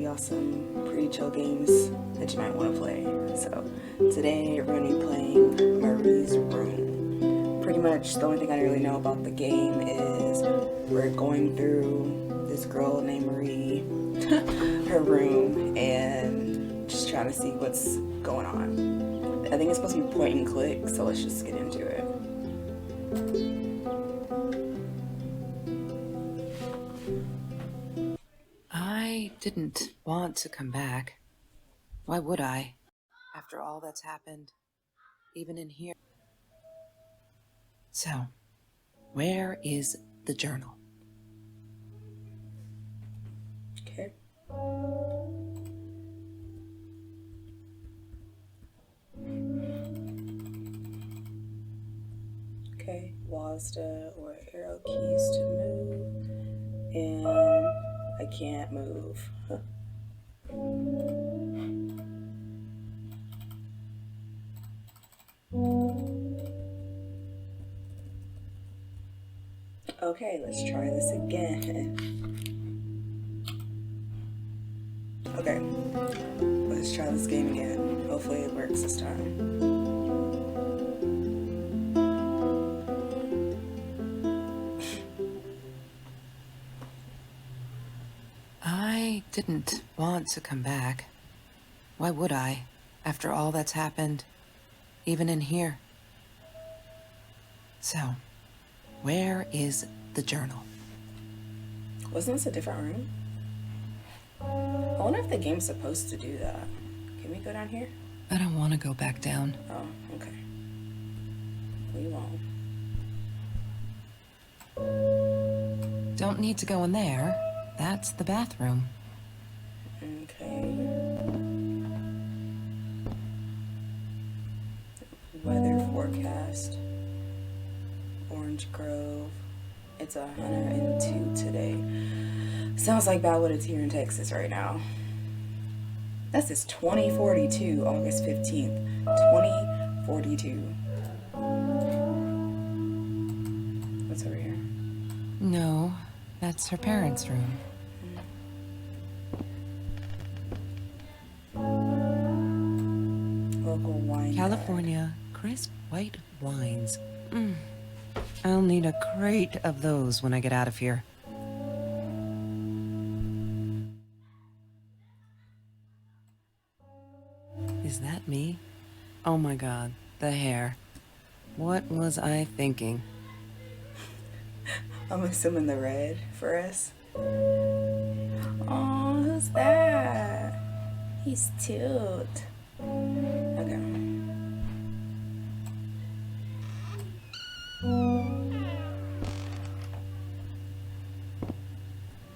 y'all some pretty chill games that you might want to play. So today we're going to be playing Marie's Room. Pretty much the only thing I really know about the game is we're going through this girl named Marie, her room, and just trying to see what's going on. I think it's supposed to be point and click, so let's just get into it. I didn't want to come back. Why would I? After all that's happened, even in here. So, where is the journal? Okay. Okay, WASD or arrow keys to move, and I can't move. Okay, let's try this again. Okay, let's try this game again. Hopefully it works this time. I didn't want to come back. Why would I? After all that's happened, even in here. So, where is the journal? Wasn't this a different room? I wonder if the game's supposed to do that. Can we go down here? I don't want to go back down. Oh, okay. We won't. Don't need to go in there. That's the bathroom. Okay. Weather forecast. Orange Grove. It's 102 today. Sounds like bad when it's here in Texas right now. That's this 2042, August 15th. 2042. What's over here? No, that's her parents' room. Local wine. California crisp white wines. I'll need a crate of those when I get out of here. Is that me? Oh my god, the hair. What was I thinking? I'm assuming the red for us. Oh, who's that? He's cute. Okay.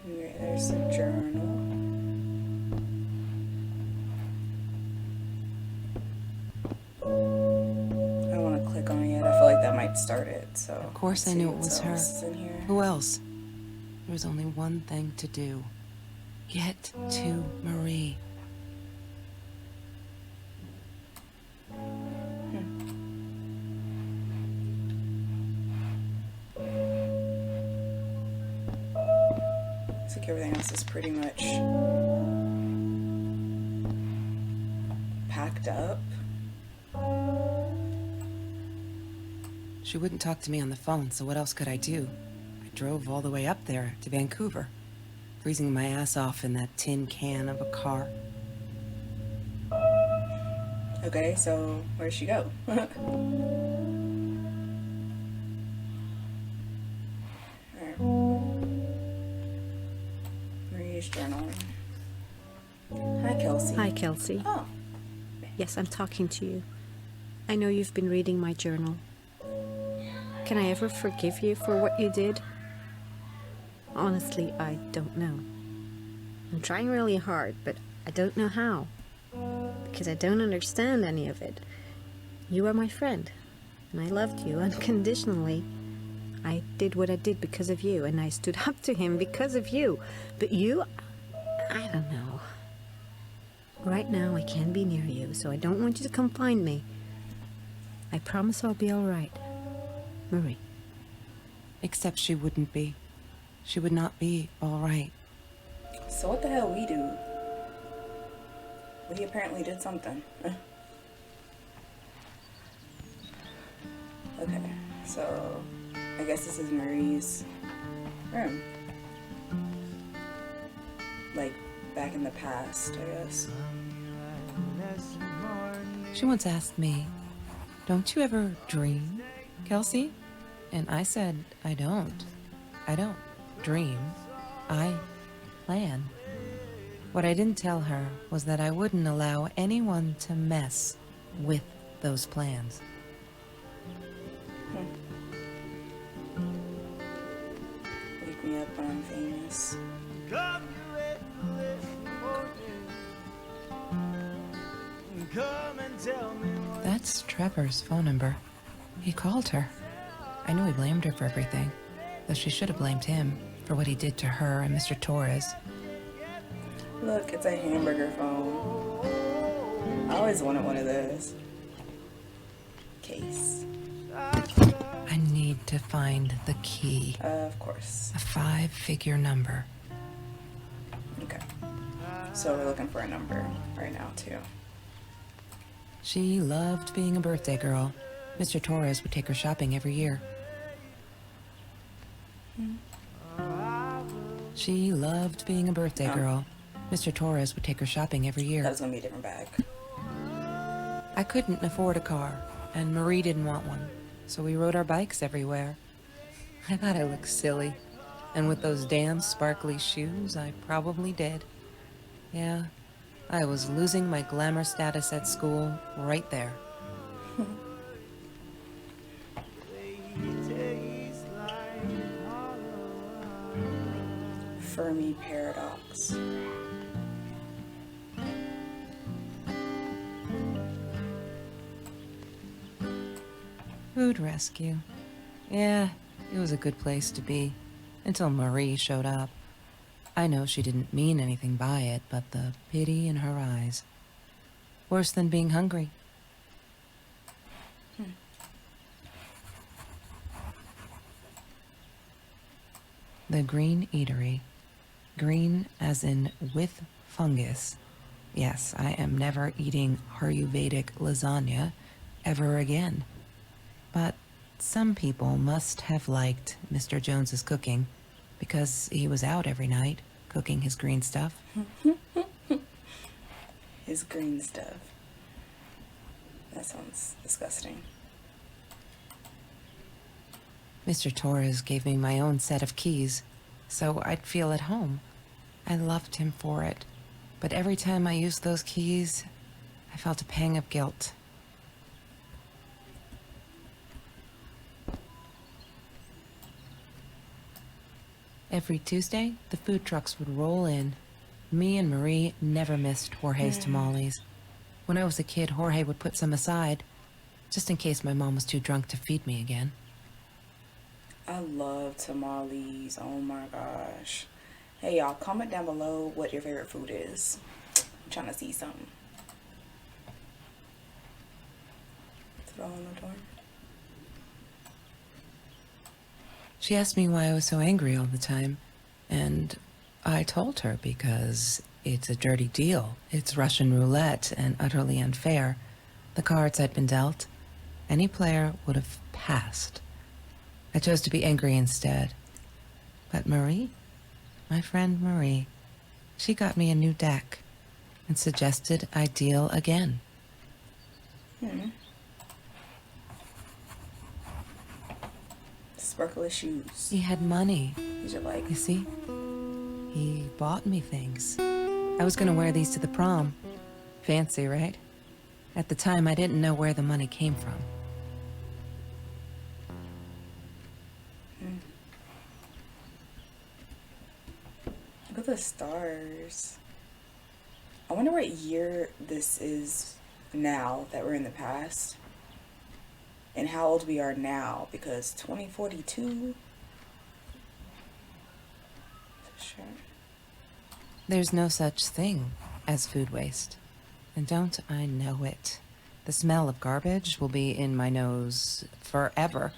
Okay, there's the journal. I don't want to click on it yet. I feel like that might start it. So Of course I knew it was her. In here. Who else? There was only one thing to do. Get to Marie. Looks like everything else is pretty much packed up. She wouldn't talk to me on the phone, so what else could I do? I drove all the way up there to Vancouver, freezing my ass off in that tin can of a car. Okay, so where'd she go? Alright. Marie's journal. Hi, Kelsey. Hi, Kelsey. Oh. Yes, I'm talking to you. I know you've been reading my journal. Can I ever forgive you for what you did? Honestly, I don't know. I'm trying really hard, but I don't know how. Because I don't understand any of it. You are my friend, and I loved you unconditionally. I did what I did because of you, and I stood up to him because of you. But you, I don't know. Right now, I can't be near you, so I don't want you to come find me. I promise I'll be all right. Marie. Except she wouldn't be. She would not be all right. So what the hell we do? But he apparently did something. Okay, so I guess this is Marie's room. Like, back in the past, I guess. She once asked me, "Don't you ever dream, Kelsey?" And I said, I don't. I don't dream. I plan. What I didn't tell her was that I wouldn't allow anyone to mess with those plans. Wake me up when I'm famous. That's Trevor's phone number. He called her. I knew he blamed her for everything, though she should have blamed him for what he did to her and Mr. Torres. Look, it's a hamburger phone. I always wanted one of those. Case. I need to find the key. Of course. A 5-figure number. Okay. So we're looking for a number right now, too. She loved being a birthday girl. Mr. Torres would take her shopping every year. She loved being a birthday girl. Mr. Torres would take her shopping every year. That was gonna be a different bag. I couldn't afford a car, and Marie didn't want one, so we rode our bikes everywhere. I thought I looked silly, and with those damn sparkly shoes, I probably did. Yeah, I was losing my glamour status at school right there. Fermi paradox. Food rescue. Yeah, it was a good place to be, until Marie showed up. I know she didn't mean anything by it, but the pity in her eyes. Worse than being hungry. The Green Eatery. Green as in with fungus. Yes, I am never eating Ayurvedic lasagna ever again. But some people must have liked Mr. Jones's cooking, because he was out every night cooking his green stuff. His green stuff. That sounds disgusting. Mr. Torres gave me my own set of keys, so I'd feel at home. I loved him for it, but every time I used those keys, I felt a pang of guilt. Every Tuesday, the food trucks would roll in. Me and Marie never missed Jorge's tamales. When I was a kid, Jorge would put some aside, just in case my mom was too drunk to feed me again. I love tamales. Oh my gosh. Hey y'all, comment down below what your favorite food is. I'm trying to see something. Is it all on the door? She asked me why I was so angry all the time, and I told her because it's a dirty deal. It's Russian roulette and utterly unfair. The cards I'd been dealt, any player would have passed. I chose to be angry instead. But Marie, my friend Marie, she got me a new deck and suggested I deal again. Sparkly shoes. He had money. These are like, You see? He bought me things. I was gonna wear these to the prom. Fancy, right? At the time, I didn't know where the money came from. look at the stars. I wonder what year this is now that we're in the past. And how old we are now, because 2042. For sure. There's no such thing as food waste. And don't I know it? The smell of garbage will be in my nose forever,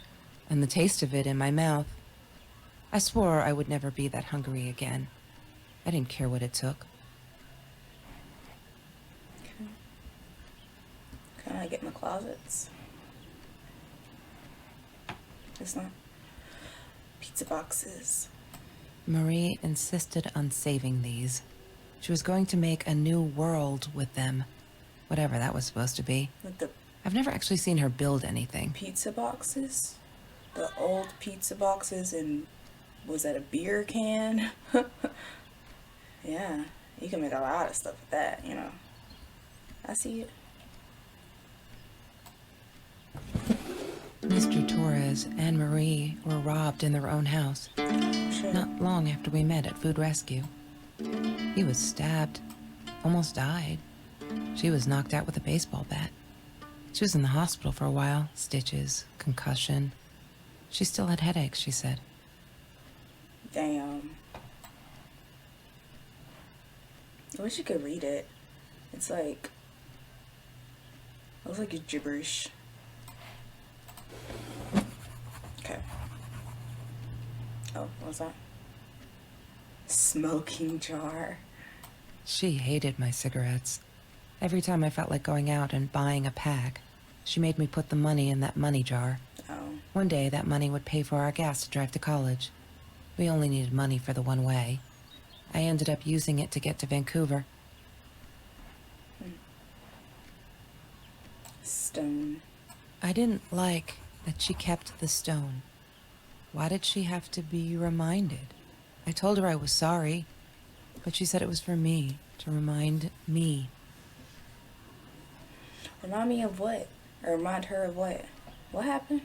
and the taste of it in my mouth. I swore I would never be that hungry again. I didn't care what it took. get in the closets. It's not. Pizza boxes. Marie insisted on saving these. She was going to make a new world with them, whatever that was supposed to be. With the I've never actually seen her build anything. pizza boxes. The old pizza boxes, and was that a beer can? Yeah, you can make a lot of stuff with that, you know. I see it. Mr. Torres and Marie were robbed in their own house, Shit. not long after we met at Food Rescue. He was stabbed, almost died. She was knocked out with a baseball bat. She was in the hospital for a while, stitches, concussion. She still had headaches, she said. Damn. I wish you could read it. It's like, it looks like it's gibberish. Okay. Oh, what was that? Smoking jar. She hated my cigarettes. Every time I felt like going out and buying a pack, she made me put the money in that money jar. Oh. One day, that money would pay for our gas to drive to college. We only needed money for the one way. I ended up using it to get to Vancouver. Stone. I didn't like that she kept the stone. Why did she have to be reminded? I told her I was sorry, but she said it was for me, to remind me. Remind me of what? Or remind her of what? What happened?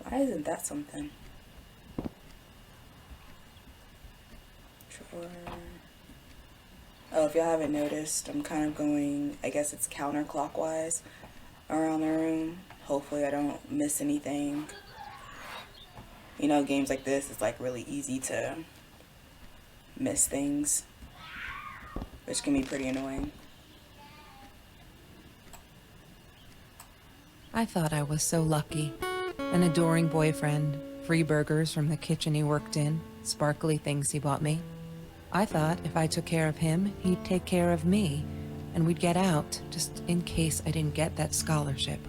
Why isn't that something? Drawer. Oh, if y'all haven't noticed, I'm kind of going, I guess it's counterclockwise around the room. Hopefully I don't miss anything. You know, games like this, it's like really easy to miss things, which can be pretty annoying. I thought I was so lucky. An adoring boyfriend, free burgers from the kitchen he worked in, sparkly things he bought me. I thought if I took care of him, he'd take care of me, and we'd get out, just in case I didn't get that scholarship.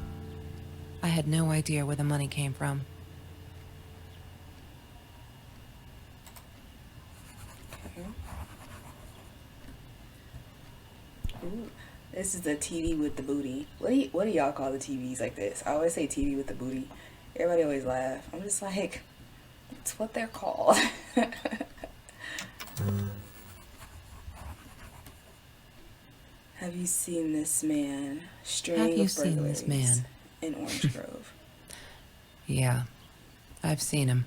I had no idea where the money came from. Okay. Ooh, this is the TV with the booty. What do y'all call the TVs like this? I always say TV with the booty. Everybody always laugh. I'm just like, it's what they're called. Have you seen this man? Have you seen this man? In Orange Grove. Yeah, I've seen him.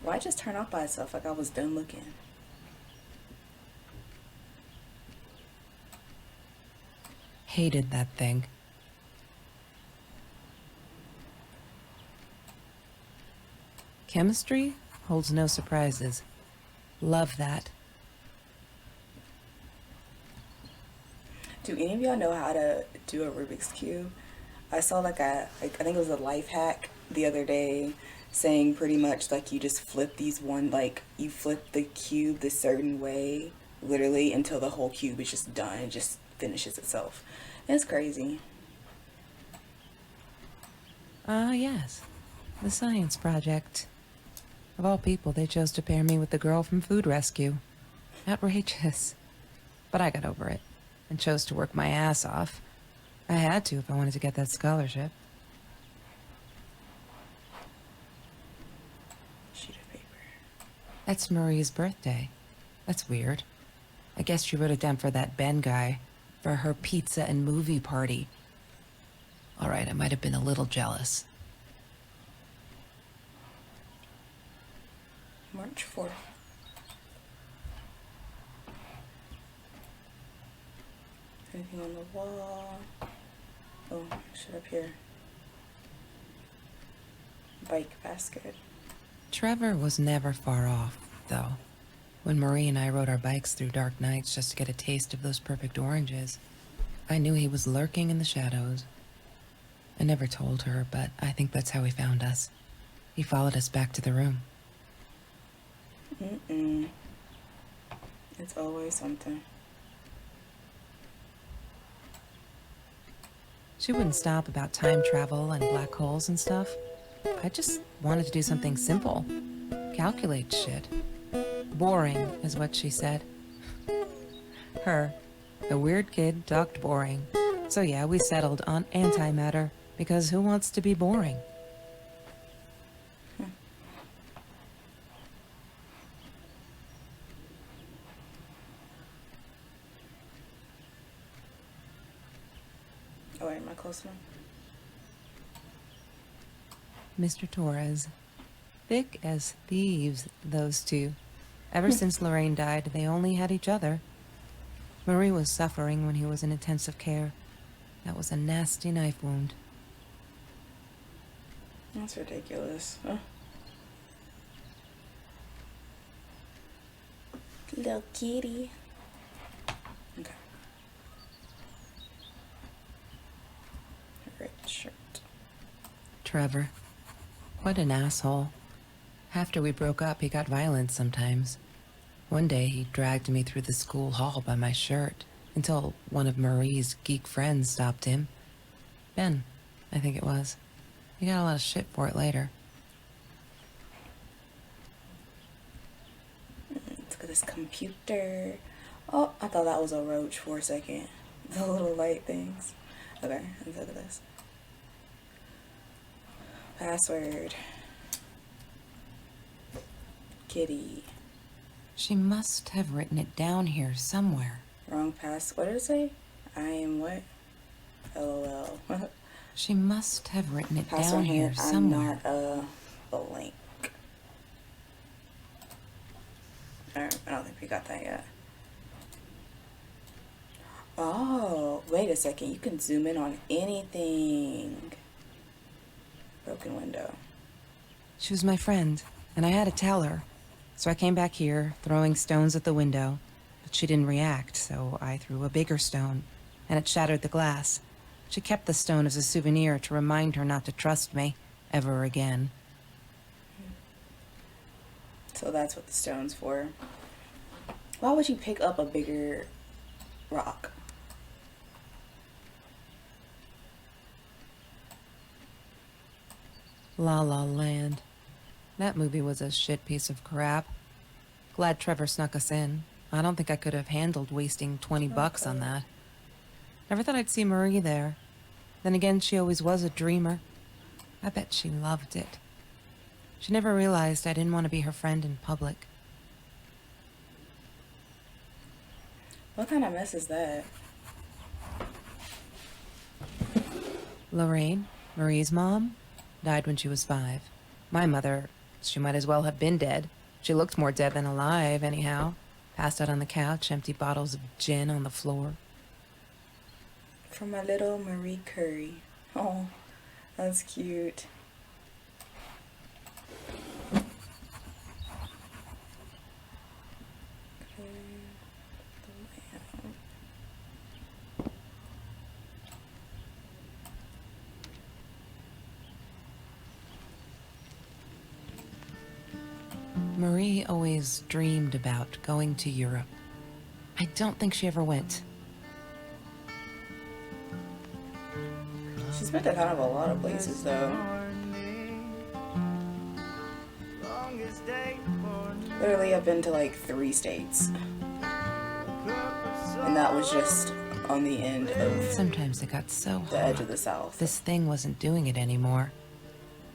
Why just turn off by itself like I was done looking? Hated that thing. Chemistry holds no surprises. Love that. Do any of y'all know how to do a Rubik's Cube? I saw like I think it was a life hack the other day saying pretty much like you just flip these one, like you flip the cube the certain way literally until the whole cube is just done. It just finishes itself. It's crazy. Yes. The science project. Of all people, they chose to pair me with the girl from Food Rescue. Outrageous. But I got over it and chose to work my ass off. I had to if I wanted to get that scholarship. Sheet of paper. That's Marie's birthday. That's weird. I guess she wrote it down for that Ben guy, for her pizza and movie party. All right, I might have been a little jealous. March 4th. Anything on the wall? Oh, shit up here. Bike basket. Trevor was never far off, though. When Marie and I rode our bikes through dark nights just to get a taste of those perfect oranges, I knew he was lurking in the shadows. I never told her, but I think that's how he found us. He followed us back to the room. It's always something. She wouldn't stop about time travel and black holes and stuff. I just wanted to do something simple. Calculate shit. Boring is what she said. Her, the weird kid, talked boring. So yeah, we settled on antimatter, because who wants to be boring? Oh, wait, am I close enough? Mr. Torres. Thick as thieves, those two. Ever since Lorraine died, they only had each other. Marie was suffering when he was in intensive care. That was a nasty knife wound. That's ridiculous. Huh? Little kitty. Okay. Red shirt. Trevor. What an asshole. After we broke up, he got violent sometimes. One day, he dragged me through the school hall by my shirt until one of Marie's geek friends stopped him. Ben, I think it was. He got a lot of shit for it later. Let's look at this computer. Oh, I thought that was a roach for a second. The little light things. Okay, let's look at this. Password. Kitty. She must have written it down here somewhere. Wrong pass. What did it say? I am what? LOL. She must have written it Password down here I'm somewhere. not a blank. Alright, I don't think we got that yet. Oh, wait a second. You can zoom in on anything. Broken window. She was my friend, and I had to tell her. So I came back here, throwing stones at the window, but she didn't react, so I threw a bigger stone, and it shattered the glass. She kept the stone as a souvenir to remind her not to trust me ever again. So that's what the stone's for. Why would you pick up a bigger rock? La La Land. That movie was a shit piece of crap. Glad Trevor snuck us in. I don't think I could have handled wasting $20 on that. Never thought I'd see Marie there. Then again, she always was a dreamer. I bet she loved it. She never realized I didn't want to be her friend in public. What kind of mess is that? Lorraine, Marie's mom, died when she was 5. My mother, she might as well have been dead. She looked more dead than alive, anyhow. Passed out on the couch, empty bottles of gin on the floor. From my little Marie Curie. Oh, that's cute. Marie always dreamed about going to Europe. I don't think she ever went. She's been to kind of a lot of places, though. Literally, I've been to like 3 states. And that was just on the end of Sometimes it got so the edge hot. of the South. This thing wasn't doing it anymore.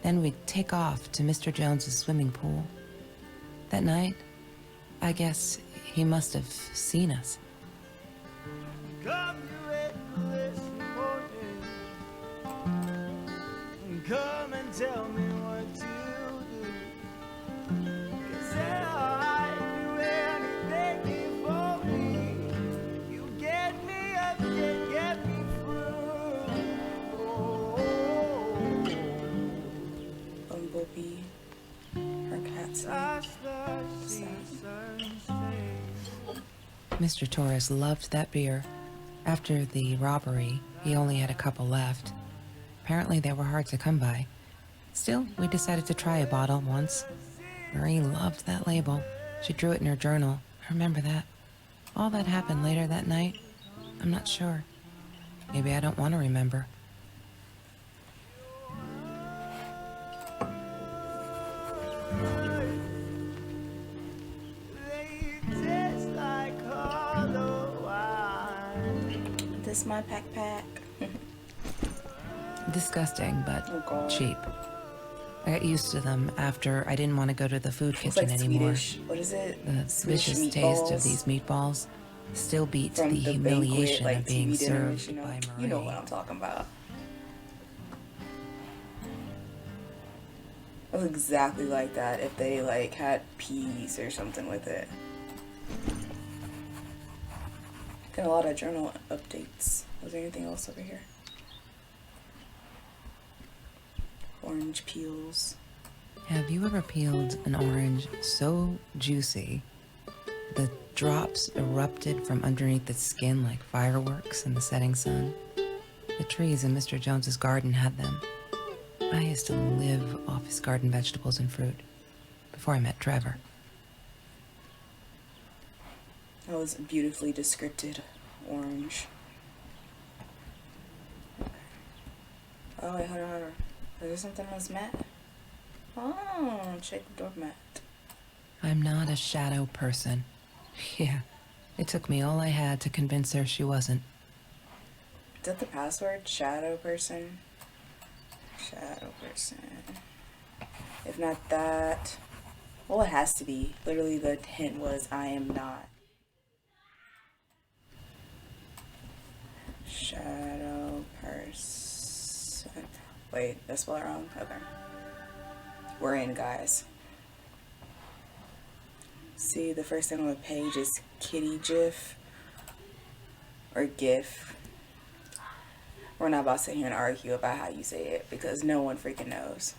Then we'd take off to Mr. Jones's swimming pool. That night, I guess he must have seen us. Come and tell me what to do. 'Cause I'd do anything for me. You get me up and get me through. Bumblebee. Her cat's Touch the season's face. Mr. Torres loved that beer. After the robbery, he only had a couple left. Apparently they were hard to come by. Still, we decided to try a bottle once. Marie loved that label. She drew it in her journal. I remember that. All that happened later that night, I'm not sure. Maybe I don't want to remember. They taste like hollow wine. This my pack. Disgusting, but Oh, God. cheap. I got used to them after I didn't want to go to the food It's kitchen like anymore. Swedish. What is it? The Swedish vicious taste of meatballs these meatballs still beats from the humiliation banquet, of being TV dinners, served by Marie. You know what I'm talking about. It was exactly like that if they like had peas or something with it. Got a lot of journal updates. Was there anything else over here? Orange peels. Have you ever peeled an orange so juicy the drops erupted from underneath its skin like fireworks in the setting sun? The trees in Mr. Jones's garden had them. I used to live off his garden vegetables and fruit before I met Trevor. That was beautifully descripted orange. Oh wait, hold on. Is there something on this mat? Oh, check the doormat. I'm not a shadow person. Yeah, it took me all I had to convince her she wasn't. Is that the password? Shadow person? Shadow person. If not that, well, it has to be. Literally, the hint was I am not. Shadow person. Wait, that's spelled wrong. Okay. We're in, guys. See, the first thing on the page is kitty gif or gif. We're not about to sit here and argue about how you say it because no one freaking knows.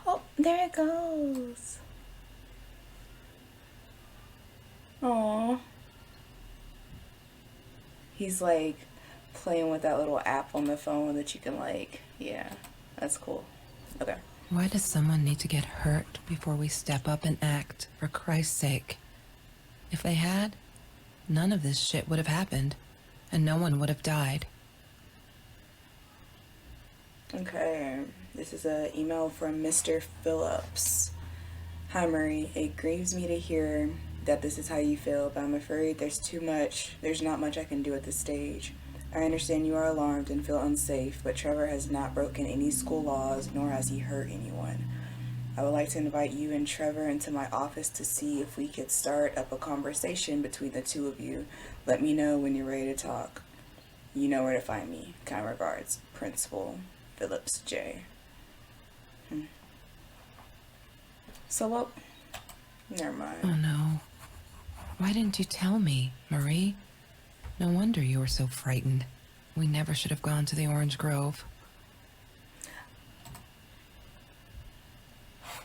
Oh, there it goes. Aww. He's like playing with that little app on the phone that you can like, yeah, that's cool. Okay. Why does someone need to get hurt before we step up and act, for Christ's sake? If they had, none of this shit would have happened, and no one would have died. Okay, this is an email from Mr. Phillips. Hi Marie, it grieves me to hear that this is how you feel, but I'm afraid there's not much I can do at this stage. I understand you are alarmed and feel unsafe, but Trevor has not broken any school laws, nor has he hurt anyone. I would like to invite you and Trevor into my office to see if we could start up a conversation between the two of you. Let me know when you're ready to talk. You know where to find me. Kind regards, Principal Phillips J. So what? Never mind. Oh no. Why didn't you tell me, Marie? No wonder you were so frightened. We never should have gone to the Orange Grove.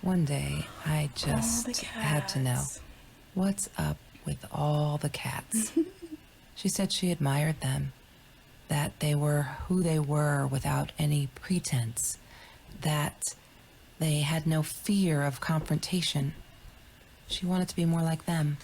One day, I just had to know. What's up with all the cats? She said she admired them. That they were who they were without any pretense. That they had no fear of confrontation. She wanted to be more like them.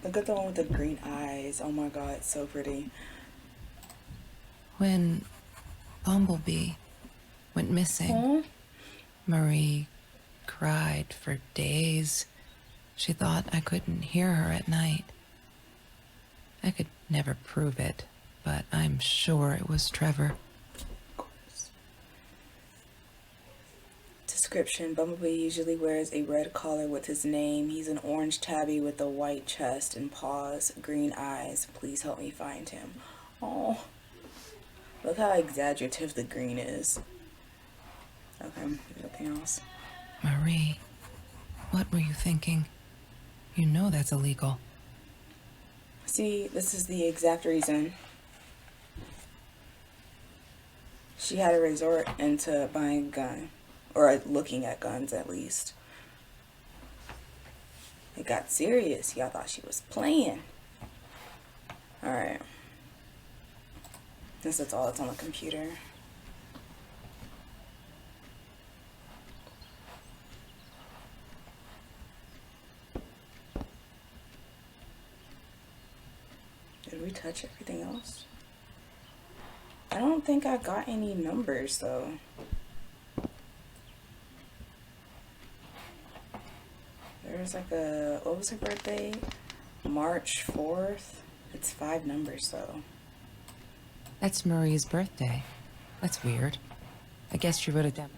Look at the one with the green eyes. Oh my god, it's so pretty. When Bumblebee went missing, Marie cried for days. She thought I couldn't hear her at night. I could never prove it, but I'm sure it was Trevor. Of course. Description: Bumblebee usually wears a red collar with his name. He's an orange tabby with a white chest and paws, green eyes. Please help me find him. Oh, look how exaggerative the green is. Okay, nothing else. Marie, what were you thinking? You know that's illegal. See, this is the exact reason she had to resort into buying a gun, or looking at guns at least. It got serious. Y'all thought she was playing. Alright. That's all that's on the computer. Did we touch everything else? I don't think I got any numbers though. There's like what was her birthday? March 4th. It's 5 numbers though. That's Marie's birthday. That's weird. I guess she wrote it down.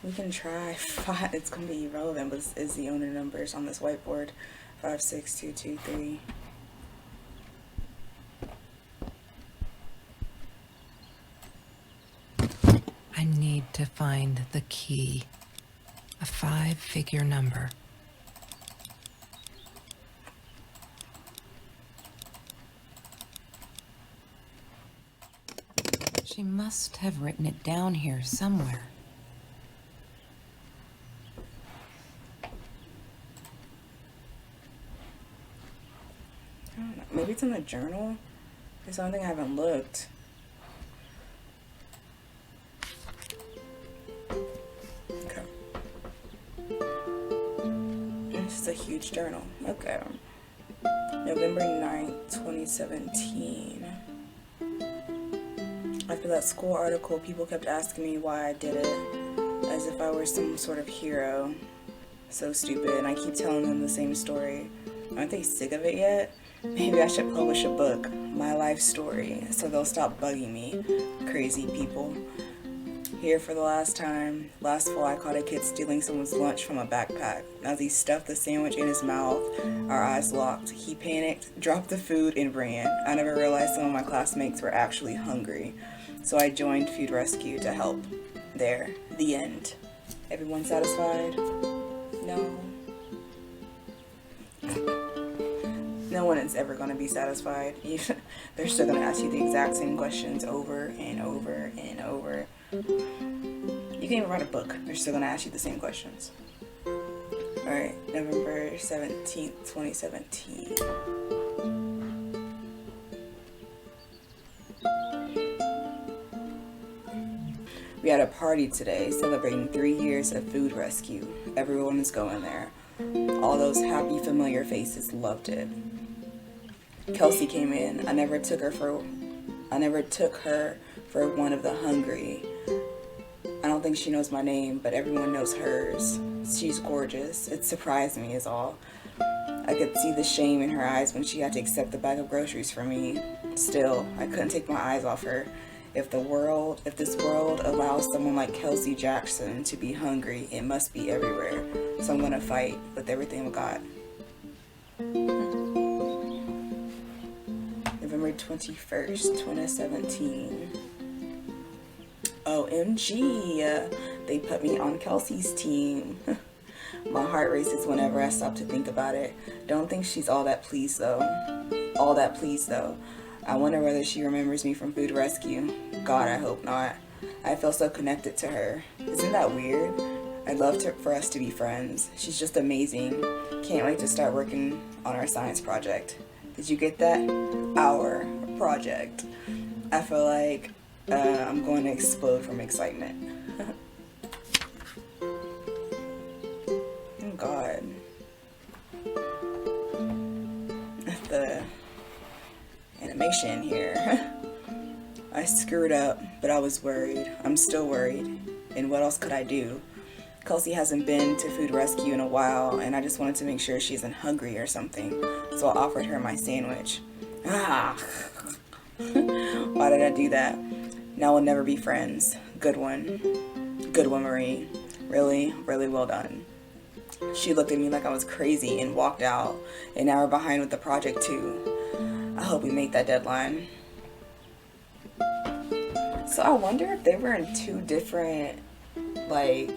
We can try 5. It's gonna be irrelevant, but it's the owner numbers on this whiteboard. 56223. I need to find the key. A 5-figure number. She must have written it down here somewhere. I don't know. Maybe it's in the journal. There's something I haven't looked. Okay. This is a huge journal. Okay. November 9th, 2017. After that school article, people kept asking me why I did it, as if I were some sort of hero. So stupid, and I keep telling them the same story. Aren't they sick of it yet? Maybe I should publish a book, my life story, so they'll stop bugging me. Crazy people. Here for the last time. Last fall, I caught a kid stealing someone's lunch from a backpack. As he stuffed the sandwich in his mouth, our eyes locked. He panicked, dropped the food, and ran. I never realized some of my classmates were actually hungry, so I joined Food Rescue to help. There. The end. Everyone satisfied? No. No one is ever going to be satisfied. They're still going to ask you the exact same questions over and over and over. You can even write a book. They're still going to ask you the same questions. Alright, November 17th, 2017. We had a party today celebrating 3 years of Food Rescue. Everyone is going there. All those happy, familiar faces loved it. Kelsey came in. I never took her for one of the hungry. I don't think she knows my name, but everyone knows hers. She's gorgeous. It surprised me is all. I could see the shame in her eyes when she had to accept the bag of groceries for me. Still, I couldn't take my eyes off her. If this world allows someone like Kelsey Jackson to be hungry, it must be everywhere. So I'm gonna fight with everything we got. November 21st, 2017. OMG, they put me on Kelsey's team. My heart races whenever I stop to think about it. Don't think she's all that pleased though. I wonder whether she remembers me from Food Rescue. God, I hope not. I feel so connected to her. Isn't that weird? I'd love for us to be friends. She's just amazing. Can't wait to start working on our science project. Did you get that? Our project. I feel like I'm going to explode from excitement. Oh God. The animation here. I screwed up, but I was worried. I'm still worried. And what else could I do? Kelsey hasn't been to Food Rescue in a while, and I just wanted to make sure she isn't hungry or something. So I offered her my sandwich. Why did I do that? Now we'll never be friends. Good one. Good one, Marie. Really, really well done. She looked at me like I was crazy and walked out. And now we're behind with the project too. I hope we make that deadline. So I wonder if they were in 2 different, like,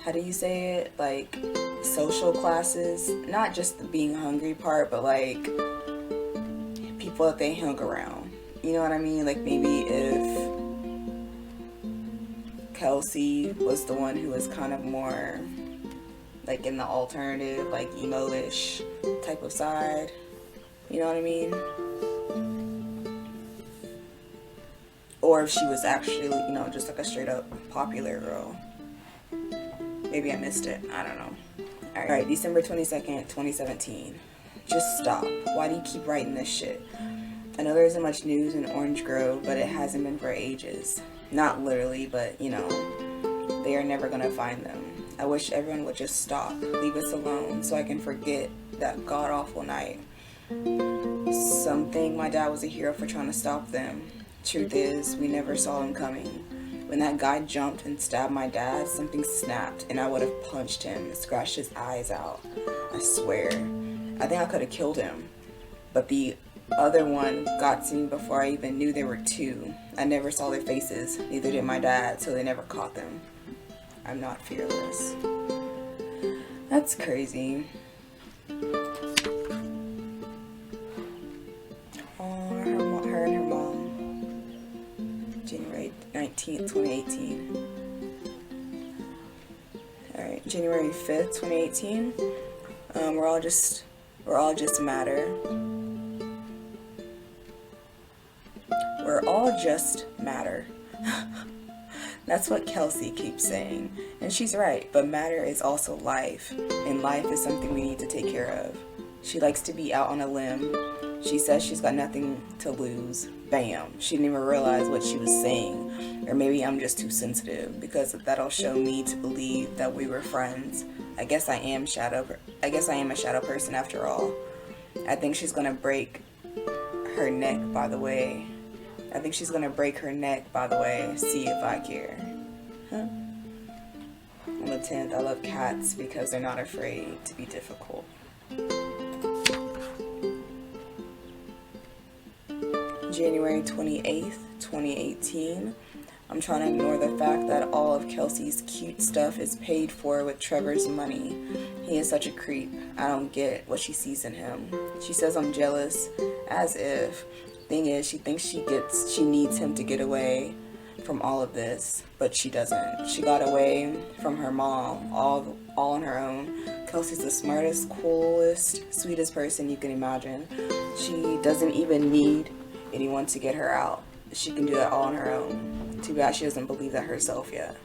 how do you say it? Like, social classes. Not just the being hungry part, but like, people that they hung around. You know what I mean? Like maybe if Kelsey was the one who was kind of more like in the alternative, like emo-ish type of side. You know what I mean? Or if she was actually, you know, just like a straight up popular girl. Maybe I missed it. I don't know. Alright, December 22nd, 2017. Just stop. Why do you keep writing this shit? I know there isn't much news in Orange Grove, but it hasn't been for ages. Not literally, but, you know, they are never gonna find them. I wish everyone would just stop. Leave us alone so I can forget that god-awful night. Some think my dad was a hero for trying to stop them. Truth is, we never saw him coming. When that guy jumped and stabbed my dad, something snapped and I would have punched him, scratched his eyes out. I swear. I think I could have killed him. But the other one got to me before I even knew there were two. I never saw their faces, neither did my dad, so they never caught them. I'm not fearless. That's crazy. Oh, her and her mom. January 19th, 2018. Alright, January 5th, 2018. We're all just matter. We're all just matter. That's what Kelsey keeps saying. And she's right, but matter is also life. And life is something we need to take care of. She likes to be out on a limb. She says she's got nothing to lose. Bam. She didn't even realize what she was saying. Or maybe I'm just too sensitive, because that'll show me to believe that we were friends. I guess I am a shadow person after all. I think she's gonna break her neck, by the way. See if I care. Huh? On the 10th, I love cats because they're not afraid to be difficult. January 28th, 2018. I'm trying to ignore the fact that all of Kelsey's cute stuff is paid for with Trevor's money. He is such a creep. I don't get what she sees in him. She says I'm jealous, as if. Thing is, she thinks she needs him to get away from all of this, but she doesn't. She got away from her mom all on her own. Kelsey's the smartest, coolest, sweetest person you can imagine. She doesn't even need anyone to get her out. She can do that all on her own. Too bad she doesn't believe that herself yet.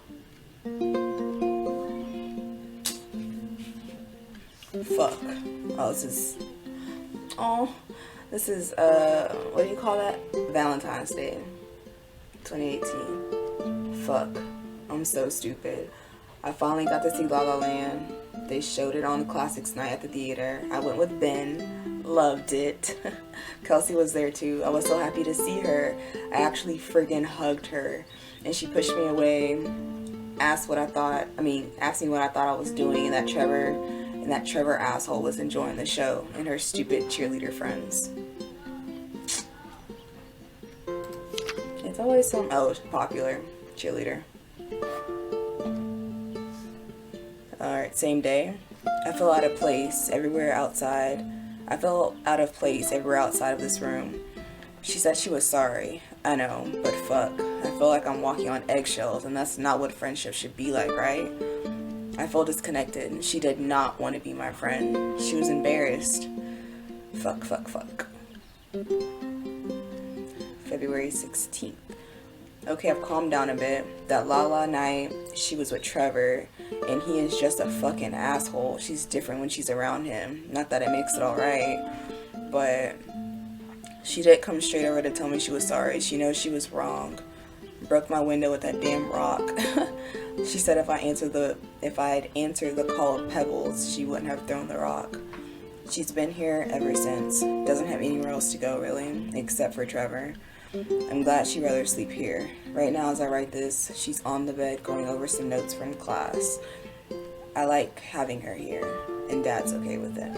Fuck. This is what do you call that? Valentine's Day, 2018. Fuck. I'm so stupid. I finally got to see La La Land. They showed it on the Classics night at the theater. I went with Ben. Loved it. Kelsey was there too. I was so happy to see her. I actually friggin' hugged her. And she pushed me away, asked me what I thought I was doing, and that Trevor asshole was enjoying the show, and her stupid cheerleader friends. It's always popular cheerleader. Alright, same day. I felt out of place everywhere outside of this room. She said she was sorry. I know, but fuck. I feel like I'm walking on eggshells, and that's not what friendship should be like, right? I felt disconnected. She did not want to be my friend. She was embarrassed. Fuck. February 16th. Okay, I've calmed down a bit. That La night, she was with Trevor, and he is just a fucking asshole. She's different when she's around him. Not that it makes it alright, but she did come straight over to tell me she was sorry. She knows she was wrong. Broke my window with that damn rock. She said if I had answered the call of Pebbles, she wouldn't have thrown the rock. She's been here ever since. Doesn't have anywhere else to go, really, except for Trevor. I'm glad she'd rather sleep here. Right now, as I write this, she's on the bed going over some notes from class. I like having her here, and Dad's okay with it.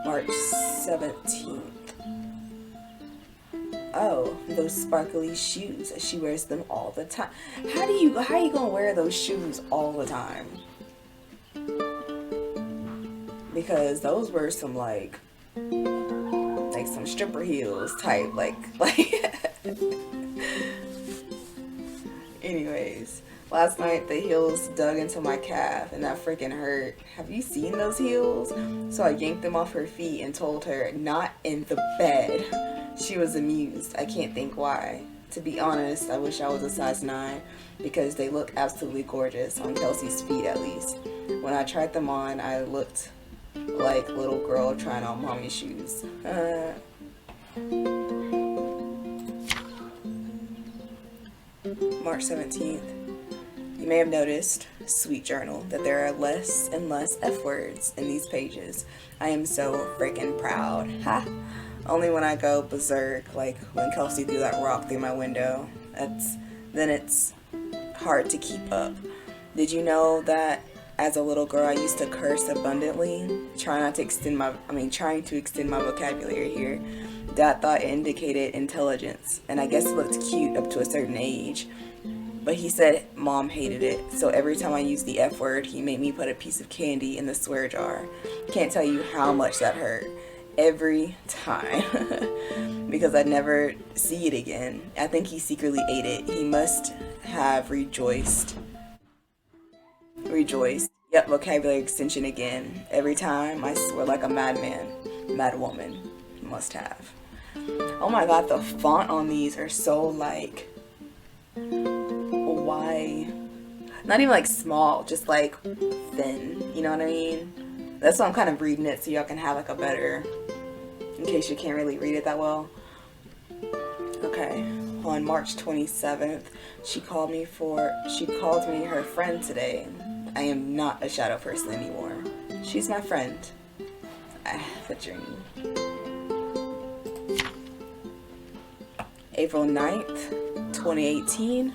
March 17th. Oh, those sparkly shoes. She wears them all the time. How are you gonna wear those shoes all the time? Because those were some like like some stripper heels type, like anyways, last night the heels dug into my calf and that freaking hurt. Have you seen those heels? So I yanked them off her feet and told her not in the bed. She was amused. I can't think why. To be honest, I wish I was a size 9 because they look absolutely gorgeous on Kelsey's feet at least. When I tried them on, I looked like little girl trying on mommy's shoes. March 17th. You may have noticed, sweet journal, that there are less and less F words in these pages. I am so freaking proud. Ha! Only when I go berserk, like when Kelsey threw that rock through my window. Then it's hard to keep up. Did you know that as a little girl I used to curse abundantly, trying to extend my vocabulary here? Dad thought it indicated intelligence, and I guess it looked cute up to a certain age. But he said Mom hated it, so every time I used the F word, he made me put a piece of candy in the swear jar. Can't tell you how much that hurt. Every time. Because I'd never see it again. I think he secretly ate it. He must have rejoiced. Yep, vocabulary extension again. Every time I swear like a madman. Mad woman. Must have. Oh my god, the font on these are so like... why? Not even like small, just like thin. You know what I mean? That's why I'm kind of reading it so y'all can have like a better... in case you can't really read it that well. Okay, on March 27th, she called me her friend today. I am not a shadow person anymore. She's my friend. I have a dream. April 9th, 2018.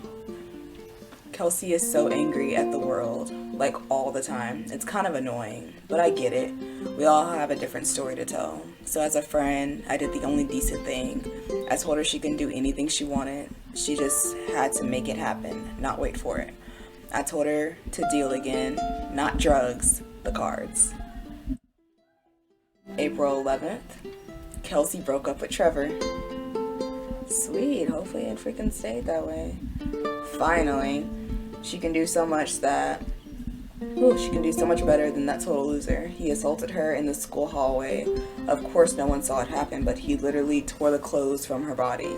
Kelsey is so angry at the world, like all the time. It's kind of annoying, but I get it. We all have a different story to tell. So as a friend, I did the only decent thing. I told her she can do anything she wanted. She just had to make it happen, not wait for it. I told her to deal again, not drugs, the cards. April 11th, Kelsey broke up with Trevor. Sweet, hopefully it freaking stayed that way. Finally, she can do so much better than that total loser. He assaulted her in the school hallway. Of course no one saw it happen, but he literally tore the clothes from her body.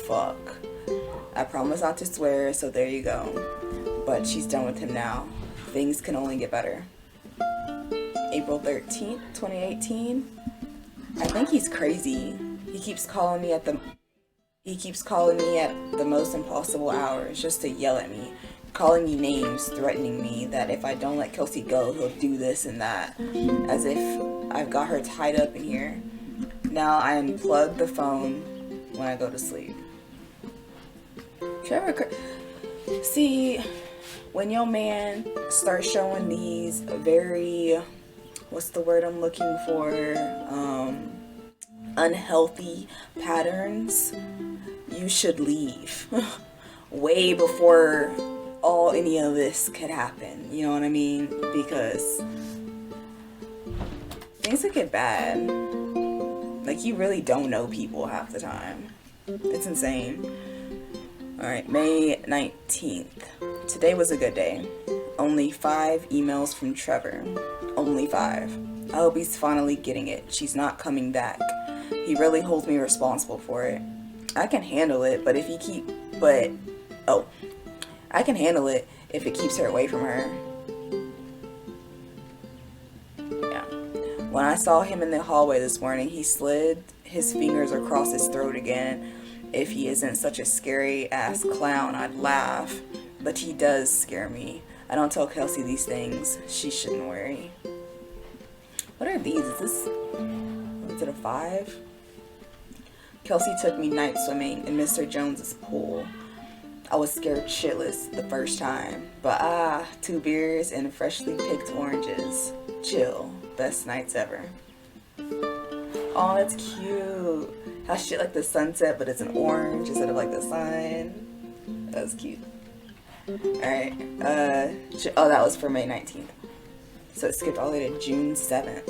Fuck. I promise not to swear, so there you go. But she's done with him now. Things can only get better. April 13th, 2018. I think he's crazy. He keeps calling me at the most impossible hours just to yell at me, calling me names, threatening me that if I don't let Kelsey go, he'll do this and that, as if I've got her tied up in here. Now I unplug the phone when I go to sleep. See, when your man starts showing these very, what's the word I'm looking for, unhealthy patterns, you should leave way before any of this could happen. You know what I mean? Because things could get bad. Like, you really don't know people half the time. It's insane. Alright, May 19th. Today was a good day. Only 5 emails from Trevor. Only 5. I hope he's finally getting it. She's not coming back. He really holds me responsible for it. I can handle it, I can handle it if it keeps her away from her. Yeah. When I saw him in the hallway this morning, he slid his fingers across his throat again. If he isn't such a scary ass clown, I'd laugh. But he does scare me. I don't tell Kelsey these things. She shouldn't worry. What are these? Is it a 5? Kelsey took me night swimming in Mr. Jones's pool. I was scared shitless the first time, but 2 beers and freshly picked oranges. Chill. Best nights ever. Oh, that's cute. How shit like the sunset, but it's an orange instead of like the sun. That's cute. Alright. That was for May 19th. So it skipped all the way to June 7th.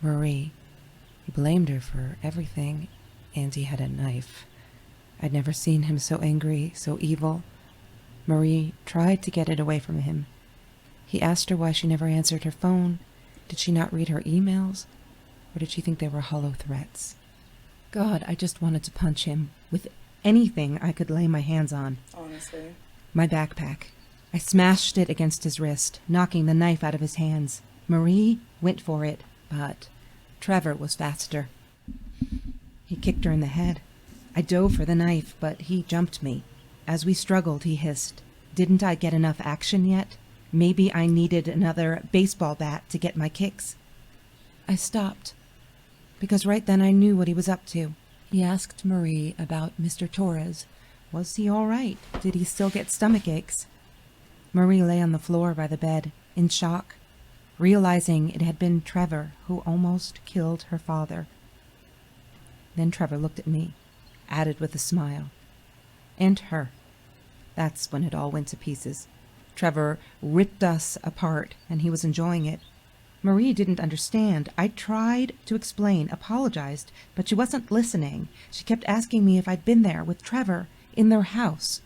Marie. He blamed her for everything, and he had a knife. I'd never seen him so angry, so evil. Marie tried to get it away from him. He asked her why she never answered her phone. Did she not read her emails? Or did she think they were hollow threats? God, I just wanted to punch him with anything I could lay my hands on. Honestly. My backpack. I smashed it against his wrist, knocking the knife out of his hands. Marie went for it, but Trevor was faster. He kicked her in the head. I dove for the knife, but he jumped me. As we struggled, he hissed, "Didn't I get enough action yet? Maybe I needed another baseball bat to get my kicks." I stopped, because right then I knew what he was up to. He asked Marie about Mr. Torres. Was he all right? Did he still get stomach aches? Marie lay on the floor by the bed, in shock, realizing it had been Trevor who almost killed her father. Then Trevor looked at me, added with a smile. And her. That's when it all went to pieces. Trevor ripped us apart, and he was enjoying it. Marie didn't understand. I tried to explain, apologized, but she wasn't listening. She kept asking me if I'd been there with Trevor in their house.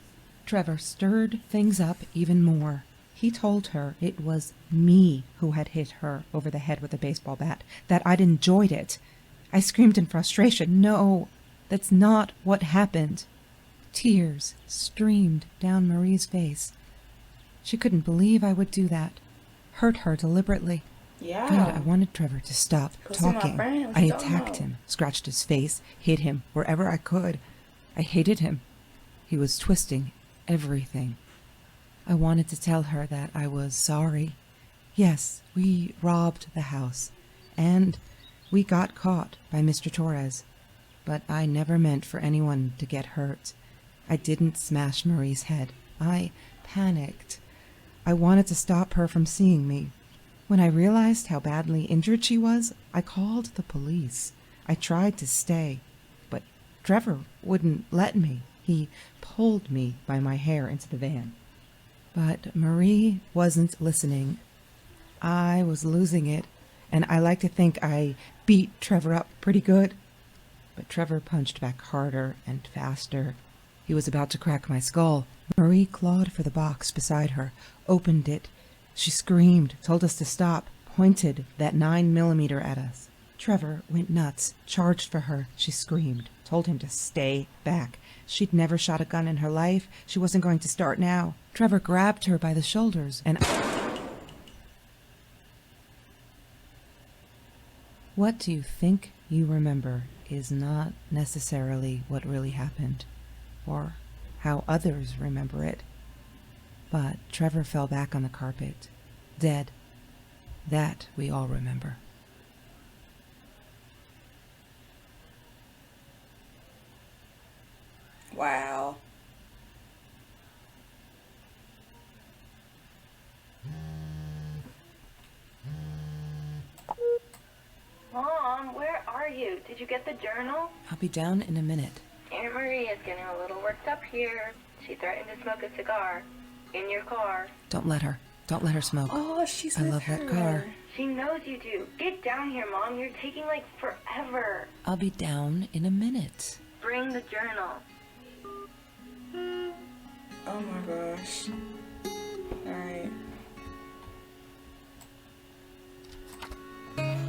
Trevor stirred things up even more. He told her it was me who had hit her over the head with a baseball bat, that I'd enjoyed it. I screamed in frustration, "No, that's not what happened." Tears streamed down Marie's face. She couldn't believe I would do that. Hurt her deliberately. Yeah. God, I wanted Trevor to stop talking. I attacked him, scratched his face, hit him wherever I could. I hated him. He was twisting everything. I wanted to tell her that I was sorry. Yes, we robbed the house, and we got caught by Mr. Torres. But I never meant for anyone to get hurt. I didn't smash Marie's head. I panicked. I wanted to stop her from seeing me. When I realized how badly injured she was, I called the police. I tried to stay, but Trevor wouldn't let me. He pulled me by my hair into the van. But Marie wasn't listening. I was losing it, and I like to think I beat Trevor up pretty good. But Trevor punched back harder and faster. He was about to crack my skull. Marie clawed for the box beside her, opened it. She screamed, told us to stop, pointed that 9mm at us. Trevor went nuts, charged for her. She screamed, told him to stay back. She'd never shot a gun in her life. She wasn't going to start now. Trevor grabbed her by the shoulders and... What do you think you remember is not necessarily what really happened, or how others remember it. But Trevor fell back on the carpet, dead. That we all remember. Wow. Mom, where are you? Did you get the journal? I'll be down in a minute. Aunt Marie is getting a little worked up here. She threatened to smoke a cigar. In your car. Don't let her. Don't let her smoke. Oh, she's I with love her. that car. She knows you do. Get down here, Mom. You're taking like forever. I'll be down in a minute. Bring the journal. Oh my gosh. Alright.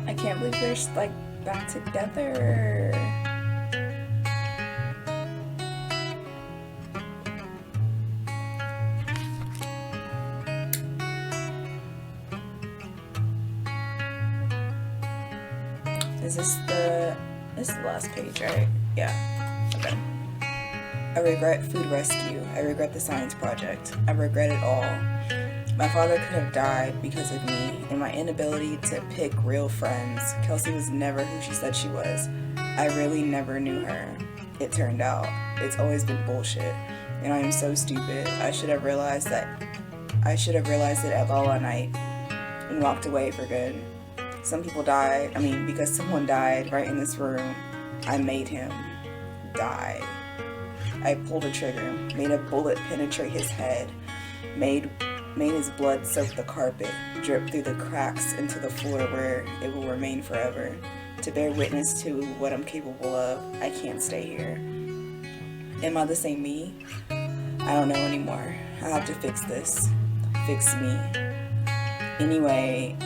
I can't believe they're like back together. This is the last page, right? Yeah. Okay. I regret food rescue. I regret the science project. I regret it all. My father could have died because of me and my inability to pick real friends. Kelsey was never who she said she was. I really never knew her. It turned out. It's always been bullshit. And I am so stupid. I should have realized it at Lala night and walked away for good. Some people died. Because someone died right in this room, I made him die. I pulled a trigger, made a bullet penetrate his head, made his blood soak the carpet, drip through the cracks into the floor where it will remain forever. To bear witness to what I'm capable of, I can't stay here. Am I the same me? I don't know anymore. I have to fix this. Fix me. Anyway,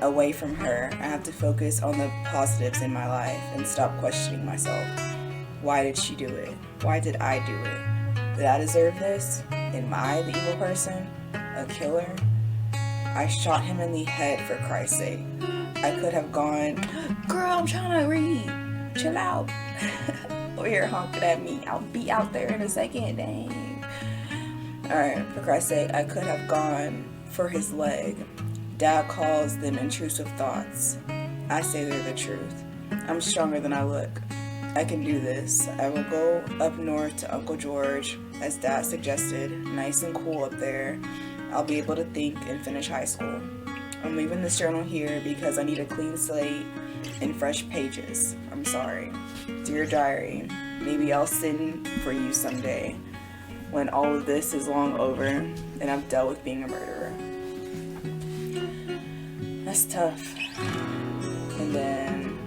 away from her, I have to focus on the positives in my life and stop questioning myself. Why did she do it? Why did I do it? Did I deserve this? Am I the evil person? A killer? I shot him in the head, for Christ's sake. I could have gone, girl, I'm trying to read. Chill out. Over here honking at me. I'll be out there in a second. Dang. Alright, for Christ's sake, I could have gone for his leg. Dad calls them intrusive thoughts. I say they're the truth. I'm stronger than I look. I can do this. I will go up north to Uncle George, as Dad suggested. Nice and cool up there. I'll be able to think and finish high school. I'm leaving this journal here because I need a clean slate and fresh pages. I'm sorry. Dear diary, maybe I'll send for you someday when all of this is long over and I've dealt with being a murderer. That's tough. And then,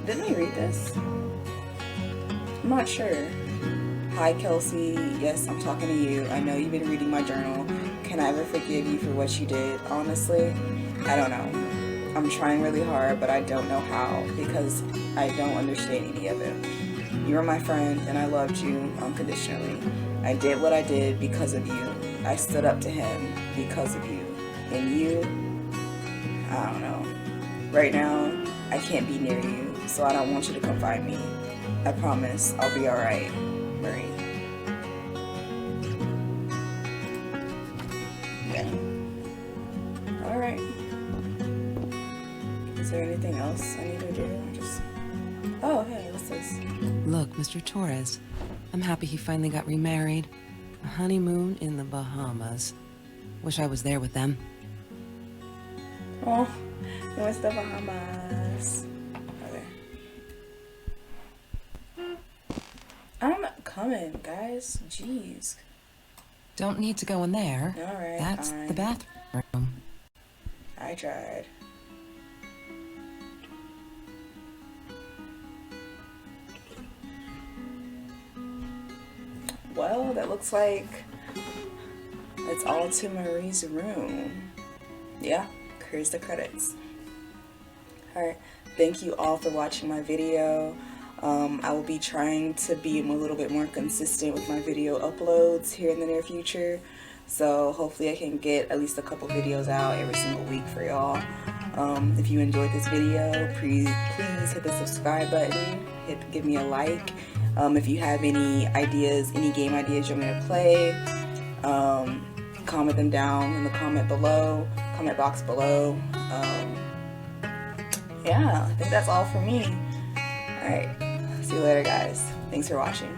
didn't we read this? I'm not sure. Hi Kelsey, yes, I'm talking to you. I know you've been reading my journal. Can I ever forgive you for what you did? Honestly, I don't know. I'm trying really hard, but I don't know how because I don't understand any of it. You were my friend and I loved you unconditionally. I did what I did because of you. I stood up to him because of you. And you, I don't know. Right now, I can't be near you, so I don't want you to come find me. I promise I'll be alright, Marie. Yeah. Alright. Is there anything else I need to do? Oh, hey, what's this? Look, Mr. Torres, I'm happy he finally got remarried. A honeymoon in the Bahamas. Wish I was there with them. Oh, what's the Bahamas? Okay. I'm coming, guys. Jeez. Don't need to go in there. Alright, That's fine. the bathroom. I tried. Well, that looks like it's all to Marie's room. Yeah, here's the credits. Alright, thank you all for watching my video. I will be trying to be a little bit more consistent with my video uploads here in the near future. So hopefully I can get at least a couple videos out every single week for y'all. If you enjoyed this video, please hit the subscribe button. Give me a like. If you have any ideas, any game ideas you want me to play, comment them down in the comment box below. Yeah, I think that's all for me. Alright, see you later guys. Thanks for watching.